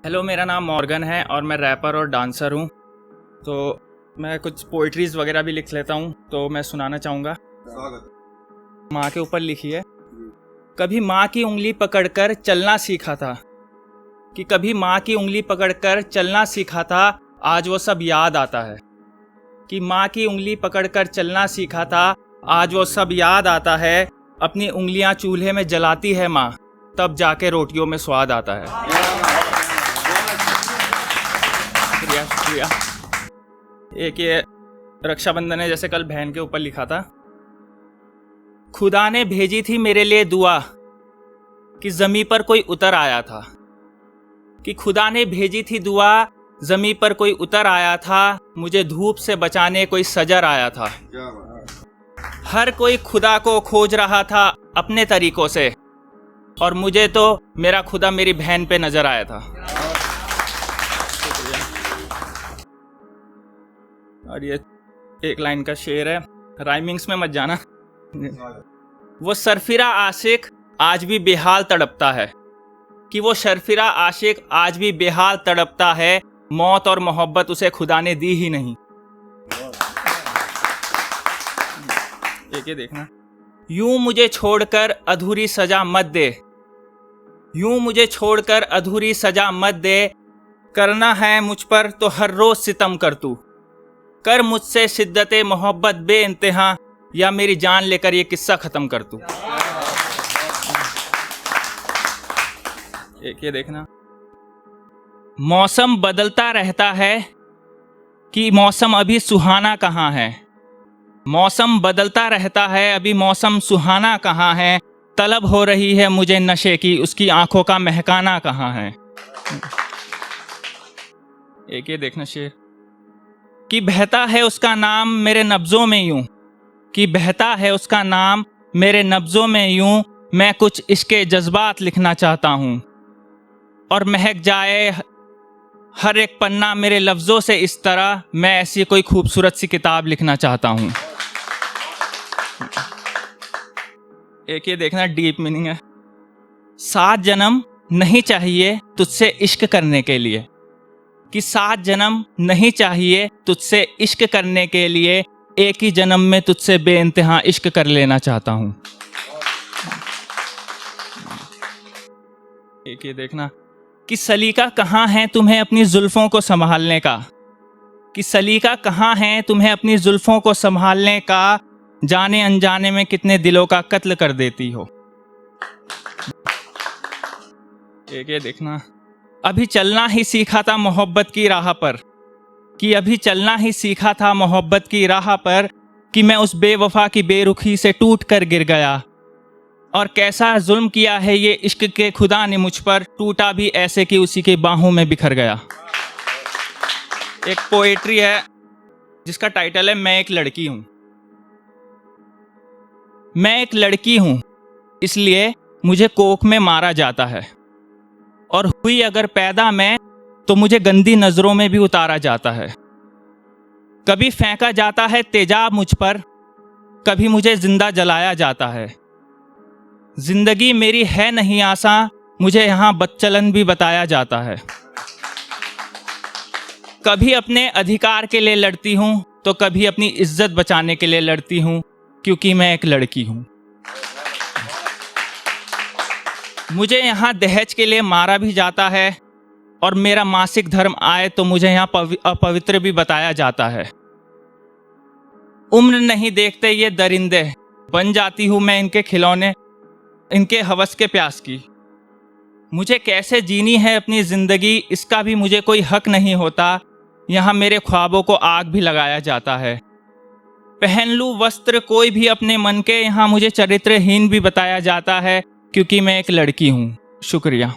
Hello, मेरा नाम Morgan है और मैं रैपर और डांसर हूँ। तो मैं कुछ पोइट्रीज़ वगैरह भी लिख लेता हूँ, तो मैं सुनाना चाहूँगा। माँ के ऊपर लिखी है। कभी माँ की उंगली पकड़कर चलना सीखा था, कि कभी माँ की उंगली पकड़कर चलना सीखा था, आज वो सब याद आता है। कि माँ की उंगली पकड़कर चलना सीखा था, आज वो सब याद आता है। अपनी उंगलियाँ चूल्हे में जलाती है माँ, तब जाके रोटियों में स्वाद आता है। शुक्रिया। एक ये रक्षाबंधन है, जैसे कल बहन के ऊपर लिखा था। खुदा ने भेजी थी मेरे लिए दुआ, कि ज़मीं पर कोई उतर आया था। कि खुदा ने भेजी थी दुआ, ज़मीं पर कोई उतर आया था। मुझे धूप से बचाने कोई सजर आया था। हर कोई खुदा को खोज रहा था अपने तरीकों से, और मुझे तो मेरा खुदा मेरी बहन पे नजर आया था। और ये एक लाइन का शेर है, राइमिंग्स में मत जाना। वो सरफिरा आशिक आज भी बेहाल तड़पता है, कि वो शर्फिरा आशिक आज भी बेहाल तड़पता है। मौत और मोहब्बत उसे खुदा ने दी ही नहीं। एक ये देखना। यूं मुझे छोड़कर अधूरी सजा मत दे, यूं मुझे छोड़कर अधूरी सजा मत दे। करना है मुझ पर तो हर रोज सितम कर तू, कर मुझसे शिद्दते मोहब्बत बे इंतहा, या मेरी जान लेकर ये किस्सा खत्म कर तू। एक ये देखना। मौसम बदलता रहता है, कि मौसम अभी सुहाना कहाँ है। मौसम बदलता रहता है, अभी मौसम सुहाना कहाँ है। तलब हो रही है मुझे नशे की, उसकी आंखों का महकाना कहाँ है। एक ये देखना शेर। कि बहता है उसका नाम मेरे नब्जों में यूं, कि बहता है उसका नाम मेरे नब्जों में यूं। मैं कुछ इसके जज्बात लिखना चाहता हूँ, और महक जाए हर एक पन्ना मेरे लफ्ज़ों से इस तरह। मैं ऐसी कोई खूबसूरत सी किताब लिखना चाहता हूँ। एक ये देखना डीप मीनिंग है। 7 जन्म नहीं चाहिए तुझसे इश्क करने के लिए, कि 7 जन्म नहीं चाहिए तुझसे इश्क करने के लिए। एक ही जन्म में तुझसे बेइंतहा इश्क कर लेना चाहता हूँ। एक ये देखना। कि सलीका कहाँ है तुम्हें अपनी जुल्फों को संभालने का, कि सलीका कहाँ है तुम्हें अपनी जुल्फों को संभालने का। जाने अनजाने में कितने दिलों का कत्ल कर देती हो। एक ये देखना। अभी चलना ही सीखा था मोहब्बत की राह पर, कि अभी चलना ही सीखा था मोहब्बत की राह पर। कि मैं उस बेवफा की बेरुखी से टूट कर गिर गया, और कैसा जुल्म किया है ये इश्क के खुदा ने मुझ पर। टूटा भी ऐसे कि उसी के बाहों में बिखर गया। एक पोएट्री है जिसका टाइटल है मैं एक लड़की हूं। मैं एक लड़की हूं, इसलिए मुझे कोख में मारा जाता है, और हुई अगर पैदा मैं तो मुझे गंदी नजरों में भी उतारा जाता है। कभी फेंका जाता है तेजाब मुझ पर, कभी मुझे जिंदा जलाया जाता है। जिंदगी मेरी है नहीं आसान, मुझे यहाँ बदचलन भी बताया जाता है। कभी अपने अधिकार के लिए लड़ती हूँ, तो कभी अपनी इज्जत बचाने के लिए लड़ती हूँ, क्योंकि मैं एक लड़की हूँ। मुझे यहाँ दहेज के लिए मारा भी जाता है, और मेरा मासिक धर्म आए तो मुझे यहाँ अपवित्र भी बताया जाता है। उम्र नहीं देखते ये दरिंदे, बन जाती हूँ मैं इनके खिलौने, इनके हवस के प्यास की। मुझे कैसे जीनी है अपनी ज़िंदगी, इसका भी मुझे कोई हक नहीं होता। यहाँ मेरे ख्वाबों को आग भी लगाया जाता है। पहन लूँ वस्त्र कोई भी अपने मन के, यहाँ मुझे चरित्रहीन भी बताया जाता है, क्योंकि मैं एक लड़की हूँ। शुक्रिया।